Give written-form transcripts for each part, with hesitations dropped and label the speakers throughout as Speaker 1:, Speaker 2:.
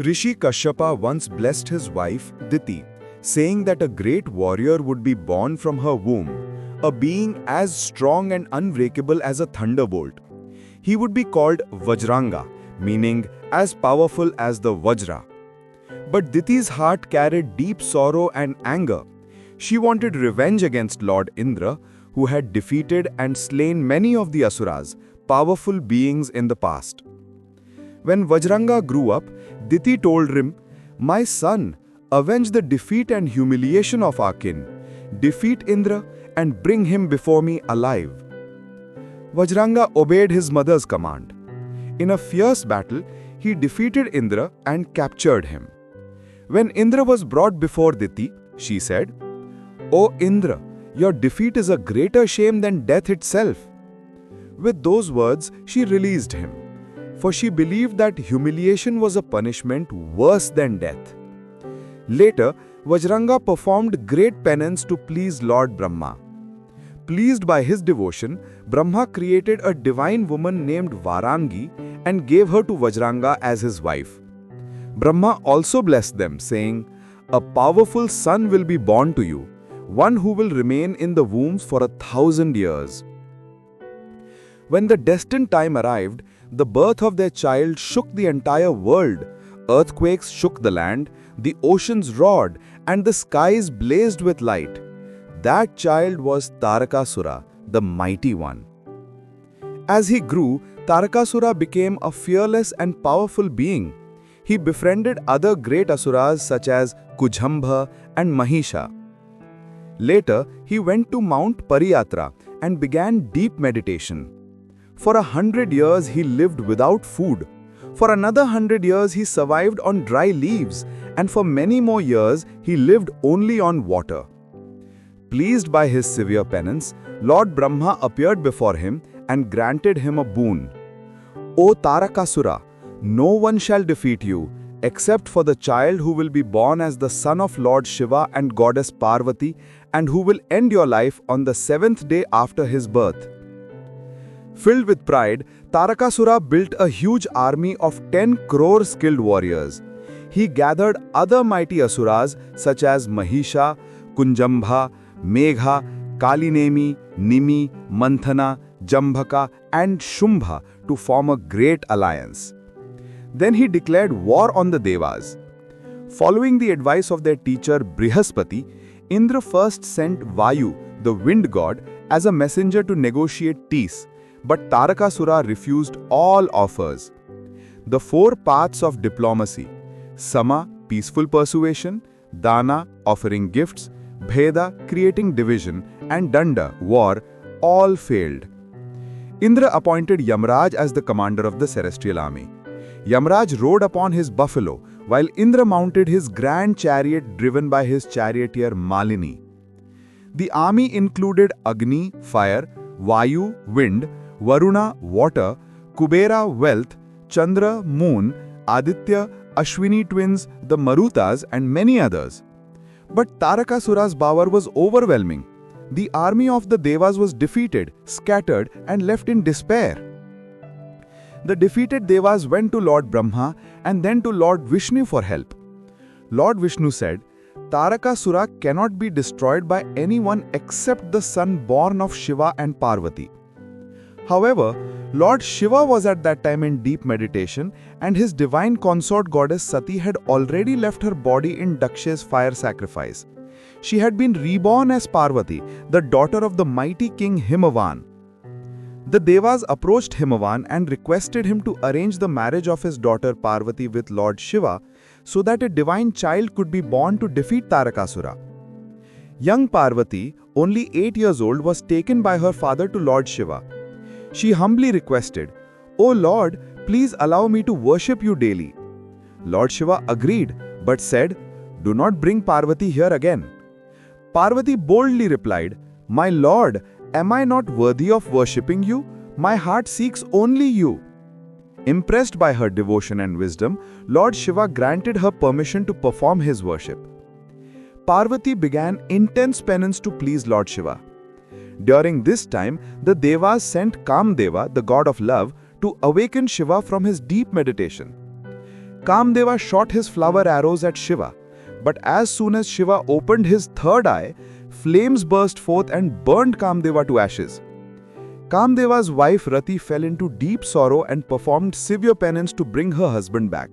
Speaker 1: Rishi Kashyapa once blessed his wife, Diti, saying that a great warrior would be born from her womb, a being as strong and unbreakable as a thunderbolt. He would be called Vajranga, meaning as powerful as the Vajra. But Diti's heart carried deep sorrow and anger. She wanted revenge against Lord Indra, who had defeated and slain many of the Asuras, powerful beings in the past. When Vajranga grew up, Diti told him, "My son, avenge the defeat and humiliation of our kin. Defeat Indra and bring him before me alive." Vajranga obeyed his mother's command. In a fierce battle, he defeated Indra and captured him. When Indra was brought before Diti, she said, "O Indra, your defeat is a greater shame than death itself." With those words, she released him, for she believed that humiliation was a punishment worse than death. Later, Vajranga performed great penance to please Lord Brahma. Pleased by his devotion, Brahma created a divine woman named Varangi and gave her to Vajranga as his wife. Brahma also blessed them, saying, "A powerful son will be born to you, one who will remain in the wombs for 1,000 years." When the destined time arrived, the birth of their child shook the entire world. Earthquakes shook the land, the oceans roared, and the skies blazed with light. That child was Tarakasura, the mighty one. As he grew, Tarakasura became a fearless and powerful being. He befriended other great Asuras such as Kujambha and Mahisha. Later, he went to Mount Pariyatra and began deep meditation. For 100 years, he lived without food. For another 100 years, he survived on dry leaves, and for many more years, he lived only on water. Pleased by his severe penance, Lord Brahma appeared before him and granted him a boon. "O Tarakasura, no one shall defeat you, except for the child who will be born as the son of Lord Shiva and Goddess Parvati, and who will end your life on the 7th day after his birth." Filled with pride, Tarakasura built a huge army of 10 crore skilled warriors. He gathered other mighty Asuras such as Mahisha, Kunjambha, Megha, Kalinemi, Nimi, Manthana, Jambhaka, and Shumbha to form a great alliance. Then he declared war on the Devas. Following the advice of their teacher Brihaspati, Indra first sent Vayu, the wind god, as a messenger to negotiate peace, but Tarakasura refused all offers. The 4 paths of diplomacy, Sama, peaceful persuasion, Dana, offering gifts, Bheda, creating division, and Danda, war, all failed. Indra appointed Yamraj as the commander of the celestial army. Yamraj rode upon his buffalo, while Indra mounted his grand chariot driven by his charioteer Malini. The army included Agni, fire, Vayu, wind, Varuna, water, Kubera, wealth, Chandra, moon, Aditya, Ashwini twins, the Marutas, and many others. But Tarakasura's power was overwhelming. The army of the Devas was defeated, scattered, and left in despair. The defeated Devas went to Lord Brahma and then to Lord Vishnu for help. Lord Vishnu said, "Tarakasura cannot be destroyed by anyone except the son born of Shiva and Parvati." However, Lord Shiva was at that time in deep meditation, and his divine consort goddess Sati had already left her body in Daksha's fire sacrifice. She had been reborn as Parvati, the daughter of the mighty king Himavan. The Devas approached Himavan and requested him to arrange the marriage of his daughter Parvati with Lord Shiva so that a divine child could be born to defeat Tarakasura. Young Parvati, only 8 years old, was taken by her father to Lord Shiva. She humbly requested, "O Lord, please allow me to worship you daily." Lord Shiva agreed, but said, "Do not bring Parvati here again." Parvati boldly replied, "My Lord, am I not worthy of worshipping you? My heart seeks only you." Impressed by her devotion and wisdom, Lord Shiva granted her permission to perform his worship. Parvati began intense penance to please Lord Shiva. During this time, the Devas sent Kamdeva, the god of love, to awaken Shiva from his deep meditation. Kamdeva shot his flower arrows at Shiva, but as soon as Shiva opened his third eye, flames burst forth and burned Kamdeva to ashes. Kamdeva's wife Rati fell into deep sorrow and performed severe penance to bring her husband back.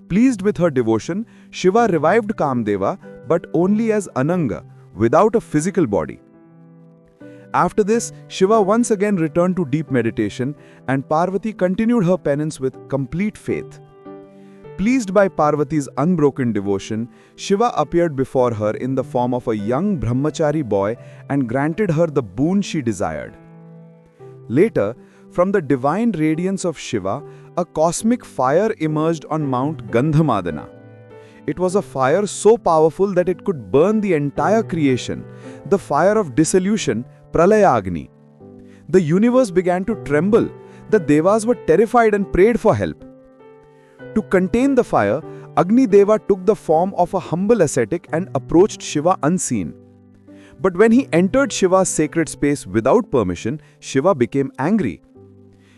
Speaker 1: Pleased with her devotion, Shiva revived Kamdeva, but only as Ananga, without a physical body. After this, Shiva once again returned to deep meditation, and Parvati continued her penance with complete faith. Pleased by Parvati's unbroken devotion, Shiva appeared before her in the form of a young brahmachari boy and granted her the boon she desired. Later, from the divine radiance of Shiva, a cosmic fire emerged on Mount Gandhamadana. It was a fire so powerful that it could burn the entire creation, the fire of dissolution, Pralaya Agni. The universe began to tremble. The Devas were terrified and prayed for help. To contain the fire, Agni Deva took the form of a humble ascetic and approached Shiva unseen. But when he entered Shiva's sacred space without permission, Shiva became angry.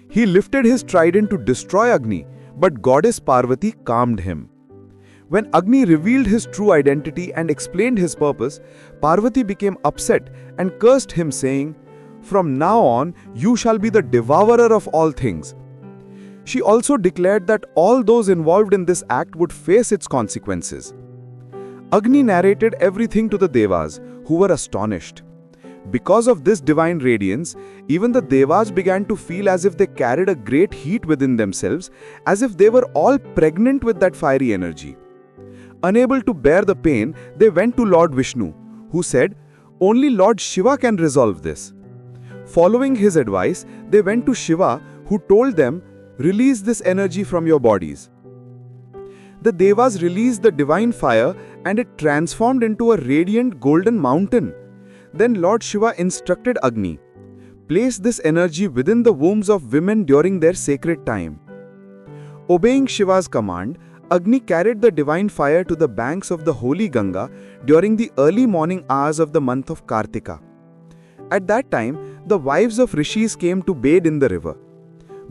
Speaker 1: He lifted his trident to destroy Agni, but goddess Parvati calmed him. When Agni revealed his true identity and explained his purpose, Parvati became upset and cursed him, saying, "From now on, you shall be the devourer of all things." She also declared that all those involved in this act would face its consequences. Agni narrated everything to the Devas, who were astonished. Because of this divine radiance, even the Devas began to feel as if they carried a great heat within themselves, as if they were all pregnant with that fiery energy. Unable to bear the pain, they went to Lord Vishnu, who said, "Only Lord Shiva can resolve this." Following his advice, they went to Shiva, who told them, "Release this energy from your bodies." The Devas released the divine fire and it transformed into a radiant golden mountain. Then Lord Shiva instructed Agni, "Place this energy within the wombs of women during their sacred time." Obeying Shiva's command, Agni carried the divine fire to the banks of the holy Ganga during the early morning hours of the month of Kartika. At that time, the wives of rishis came to bathe in the river.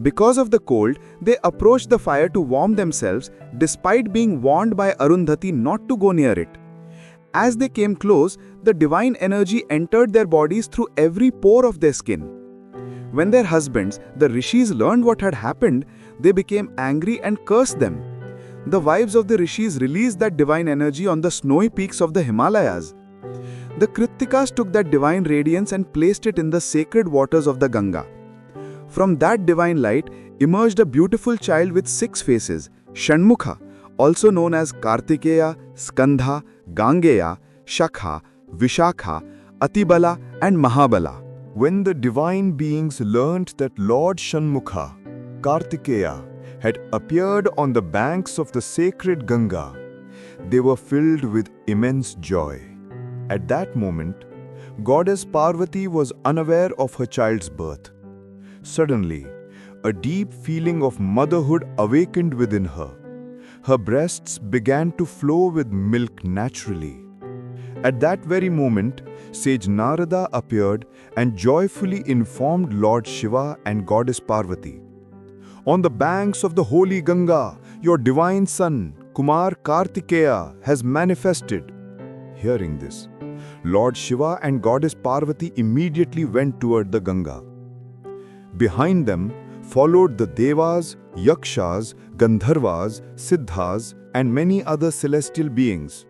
Speaker 1: Because of the cold, they approached the fire to warm themselves despite being warned by Arundhati not to go near it. As they came close, the divine energy entered their bodies through every pore of their skin. When their husbands, the rishis, learned what had happened, they became angry and cursed them. The wives of the rishis released that divine energy on the snowy peaks of the Himalayas. The Kritikas took that divine radiance and placed it in the sacred waters of the Ganga. From that divine light emerged a beautiful child with 6 faces, Shanmukha, also known as Kartikeya, Skanda, Gangeya, Shakha, Vishakha, Atibala and Mahabala.
Speaker 2: When the divine beings learnt that Lord Shanmukha, Kartikeya, had appeared on the banks of the sacred Ganga, they were filled with immense joy. At that moment, Goddess Parvati was unaware of her child's birth. Suddenly, a deep feeling of motherhood awakened within her. Her breasts began to flow with milk naturally. At that very moment, sage Narada appeared and joyfully informed Lord Shiva and Goddess Parvati. "On the banks of the holy Ganga, your divine son, Kumar Kartikeya, has manifested." Hearing this, Lord Shiva and Goddess Parvati immediately went toward the Ganga. Behind them followed the Devas, Yakshas, Gandharvas, Siddhas, and many other celestial beings.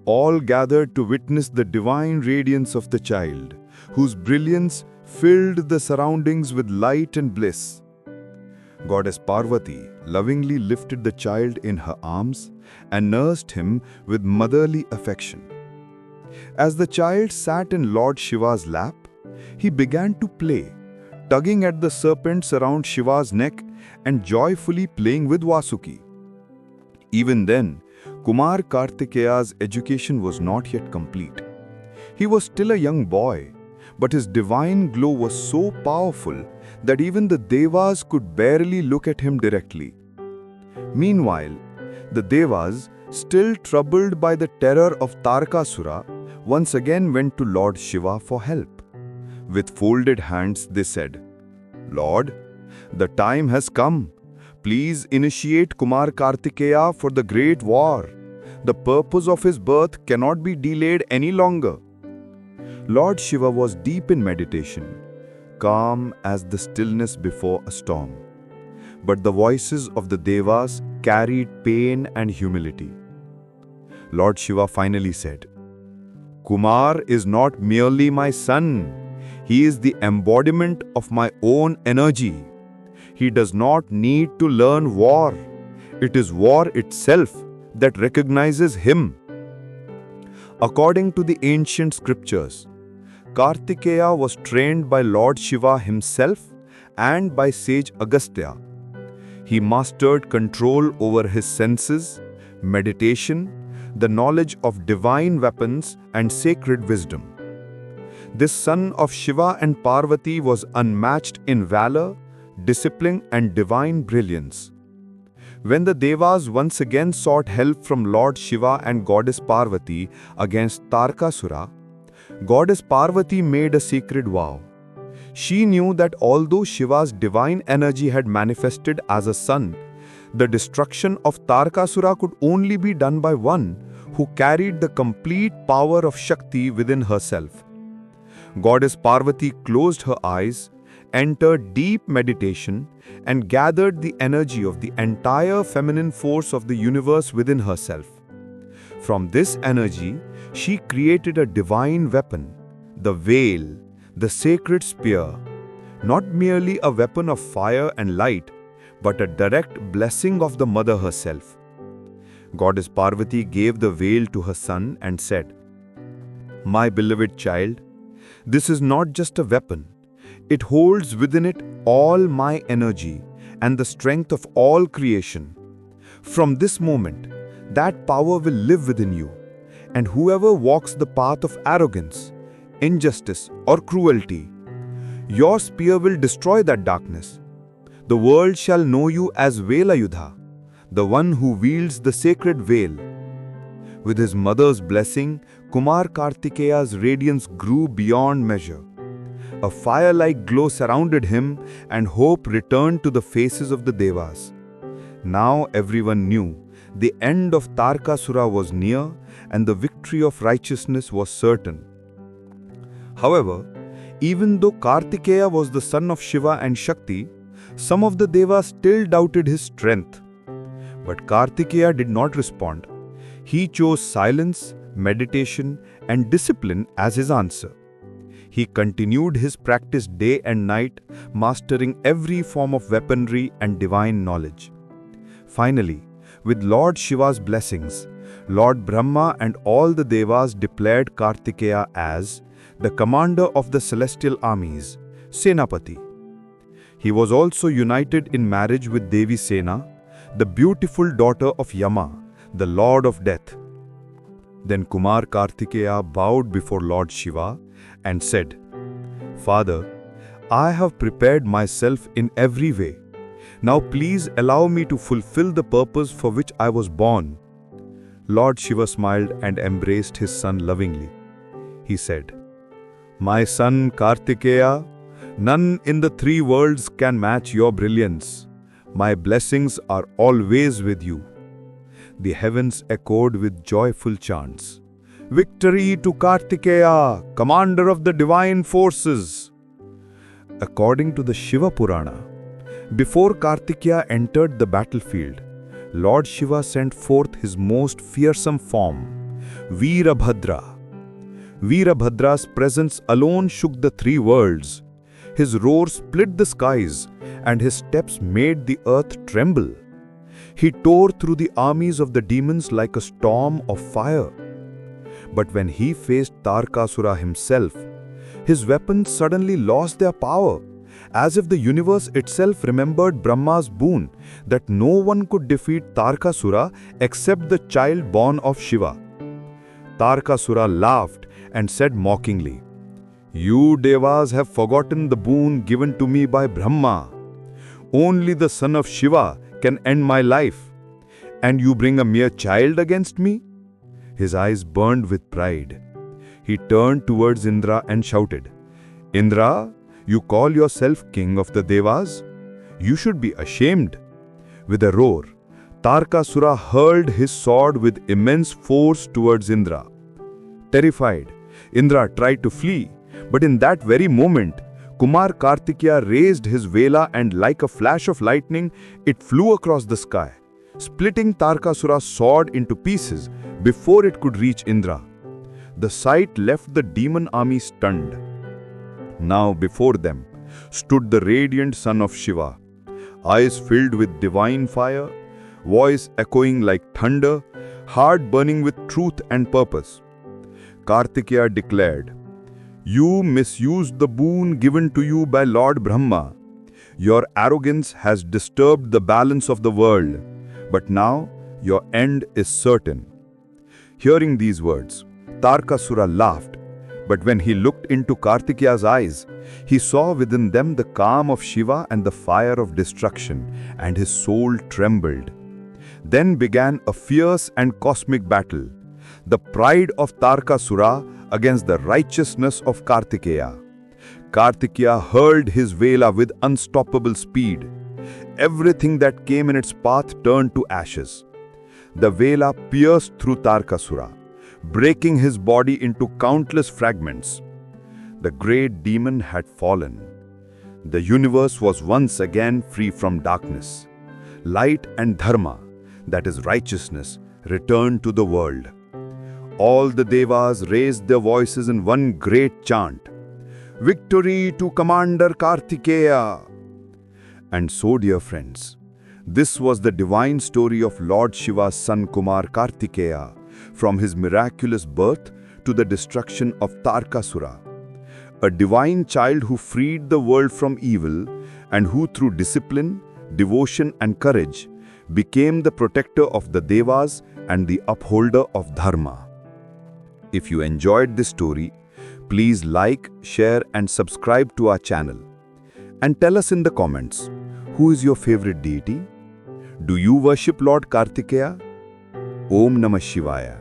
Speaker 2: All gathered to witness the divine radiance of the child, whose brilliance filled the surroundings with light and bliss. Goddess Parvati lovingly lifted the child in her arms and nursed him with motherly affection. As the child sat in Lord Shiva's lap, he began to play, tugging at the serpents around Shiva's neck and joyfully playing with Vasuki. Even then, Kumar Kartikeya's education was not yet complete. He was still a young boy, but his divine glow was so powerful that even the Devas could barely look at him directly. Meanwhile, the Devas, still troubled by the terror of Tarakasura, once again went to Lord Shiva for help. With folded hands they said, "Lord, the time has come. please initiate Kumar Kartikeya for the great war. The purpose of his birth cannot be delayed any longer." Lord Shiva was deep in meditation, calm as the stillness before a storm. But the voices of the Devas carried pain and humility. Lord Shiva finally said, "Kumar is not merely my son. He is the embodiment of my own energy. He does not need to learn war. It is war itself that recognizes him." According to the ancient scriptures, Kartikeya was trained by Lord Shiva himself and by sage Agastya. He mastered control over his senses, meditation, the knowledge of divine weapons and sacred wisdom. This son of Shiva and Parvati was unmatched in valor, discipline and divine brilliance. When the Devas once again sought help from Lord Shiva and Goddess Parvati against Tarakasura, Goddess Parvati made a sacred vow. She knew that although Shiva's divine energy had manifested as a son, the destruction of Tarakasura could only be done by one who carried the complete power of Shakti within herself. Goddess Parvati closed her eyes, entered deep meditation, and gathered the energy of the entire feminine force of the universe within herself. From this energy, she created a divine weapon, the veil, the sacred spear, not merely a weapon of fire and light, but a direct blessing of the mother herself. Goddess Parvati gave the veil to her son and said, "My beloved child, this is not just a weapon. It holds within it all my energy and the strength of all creation. From this moment, that power will live within you, and whoever walks the path of arrogance, injustice, or cruelty, your spear will destroy that darkness. The world shall know you as Velayudha, the one who wields the sacred veil." With his mother's blessing, Kumar Kartikeya's radiance grew beyond measure. A fire-like glow surrounded him, and hope returned to the faces of the Devas. Now everyone knew the end of Tarakasura was near, and the victory of righteousness was certain. However, even though Kartikeya was the son of Shiva and Shakti, some of the Devas still doubted his strength. But Kartikeya did not respond. He chose silence, meditation, and discipline as his answer. He continued his practice day and night, mastering every form of weaponry and divine knowledge. Finally, with Lord Shiva's blessings, Lord Brahma and all the Devas declared Kartikeya as the commander of the celestial armies, Senapati. He was also united in marriage with Devi Sena, the beautiful daughter of Yama, the Lord of Death. Then Kumar Kartikeya bowed before Lord Shiva and said, "Father, I have prepared myself in every way. Now please allow me to fulfill the purpose for which I was born." Lord Shiva smiled and embraced his son lovingly. He said, "My son Kartikeya, none in the three worlds can match your brilliance. My blessings are always with you." The heavens echoed with joyful chants. "Victory to Kartikeya, commander of the divine forces!" According to the Shiva Purana, before Kartikeya entered the battlefield, Lord Shiva sent forth his most fearsome form, Veerabhadra. Veerabhadra's presence alone shook the three worlds. His roar split the skies, and his steps made the earth tremble. He tore through the armies of the demons like a storm of fire. But when he faced Tarakasura himself, his weapons suddenly lost their power, as if the universe itself remembered Brahma's boon that no one could defeat Tarakasura except the child born of Shiva. Tarakasura laughed and said mockingly, "You Devas have forgotten the boon given to me by Brahma. Only the son of Shiva can end my life, and you bring a mere child against me?" His eyes burned with pride. He turned towards Indra and shouted, "Indra, you call yourself king of the Devas? You should be ashamed.
Speaker 1: With a roar, Tarakasura hurled his sword with immense force towards Indra. Terrified, Indra tried to flee, but in that very moment, Kumar Kartikeya raised his vela and like a flash of lightning, it flew across the sky, splitting Tarakasura's sword into pieces before it could reach Indra. The sight left the demon army stunned. Now before them stood the radiant son of Shiva, eyes filled with divine fire, voice echoing like thunder, heart burning with truth and purpose. Kartikeya declared, "You misused the boon given to you by Lord Brahma. Your arrogance has disturbed the balance of the world, but now your end is certain." Hearing these words, Tarakasura laughed, but when he looked into Kartikeya's eyes, he saw within them the calm of Shiva and the fire of destruction, and his soul trembled. Then began a fierce and cosmic battle, the pride of Tarakasura against the righteousness of Kartikeya. Kartikeya hurled his vela with unstoppable speed. Everything that came in its path turned to ashes. The vela pierced through Tarakasura, breaking his body into countless fragments. The great demon had fallen. The universe was once again free from darkness. Light and Dharma, that is righteousness, returned to the world. All the devas raised their voices in one great chant, "Victory to Commander Kartikeya!" And so, dear friends, this was the divine story of Lord Shiva's son Kumar Kartikeya, from his miraculous birth to the destruction of Tarakasura. A divine child who freed the world from evil and who through discipline, devotion and courage became the protector of the devas and the upholder of Dharma. If you enjoyed this story, please like, share and subscribe to our channel. And tell us in the comments, who is your favorite deity? Do you worship Lord Kartikeya? Om Namah Shivaya.